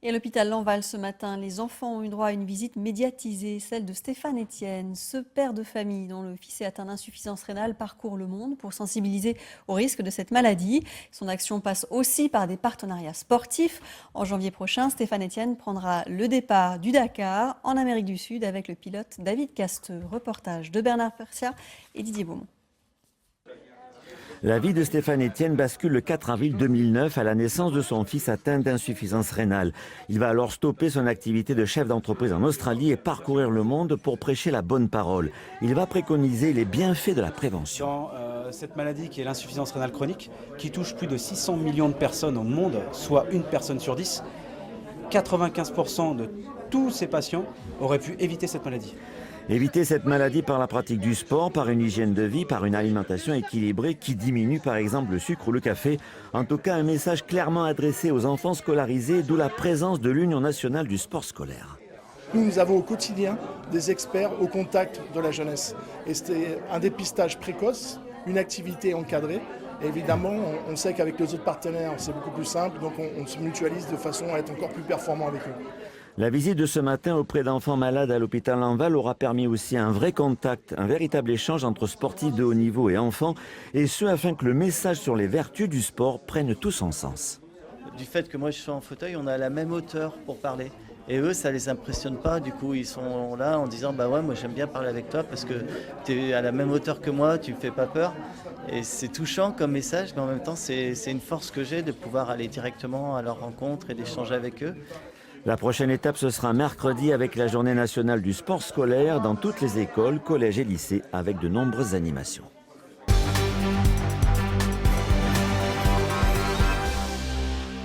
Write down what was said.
Et à l'hôpital Lanval ce matin, les enfants ont eu droit à une visite médiatisée, celle de Stéphane Etienne. Ce père de famille dont le fils est atteint d'insuffisance rénale parcourt le monde pour sensibiliser au risque de cette maladie. Son action passe aussi par des partenariats sportifs. En janvier prochain, Stéphane Etienne prendra le départ du Dakar en Amérique du Sud avec le pilote David Casteux. Reportage de Bernard Persia et Didier Beaumont. La vie de Stéphane Etienne bascule le 4 avril 2009 à la naissance de son fils atteint d'insuffisance rénale. Il va alors stopper son activité de chef d'entreprise en Australie et parcourir le monde pour prêcher la bonne parole. Il va préconiser les bienfaits de la prévention. Dans cette maladie qui est l'insuffisance rénale chronique, qui touche plus de 600 millions de personnes au monde, soit une personne sur 10, 95% de tous ces patients auraient pu éviter cette maladie. Éviter cette maladie par la pratique du sport, par une hygiène de vie, par une alimentation équilibrée qui diminue par exemple le sucre ou le café. En tout cas, un message clairement adressé aux enfants scolarisés, d'où la présence de l'Union nationale du sport scolaire. Nous avons au quotidien des experts au contact de la jeunesse. Et c'est un dépistage précoce, une activité encadrée. Et évidemment, on sait qu'avec les autres partenaires, c'est beaucoup plus simple, donc on se mutualise de façon à être encore plus performant avec eux. La visite de ce matin auprès d'enfants malades à l'hôpital Lanval aura permis aussi un vrai contact, un véritable échange entre sportifs de haut niveau et enfants, et ce afin que le message sur les vertus du sport prenne tout son sens. Du fait que moi je suis en fauteuil, on a la même hauteur pour parler. Et eux, ça les impressionne pas, du coup ils sont là en disant bah ouais, moi j'aime bien parler avec toi parce que tu es à la même hauteur que moi, tu me fais pas peur. Et c'est touchant comme message, mais en même temps c'est une force que j'ai de pouvoir aller directement à leur rencontre et d'échanger avec eux. La prochaine étape, ce sera mercredi avec la Journée nationale du sport scolaire dans toutes les écoles, collèges et lycées avec de nombreuses animations.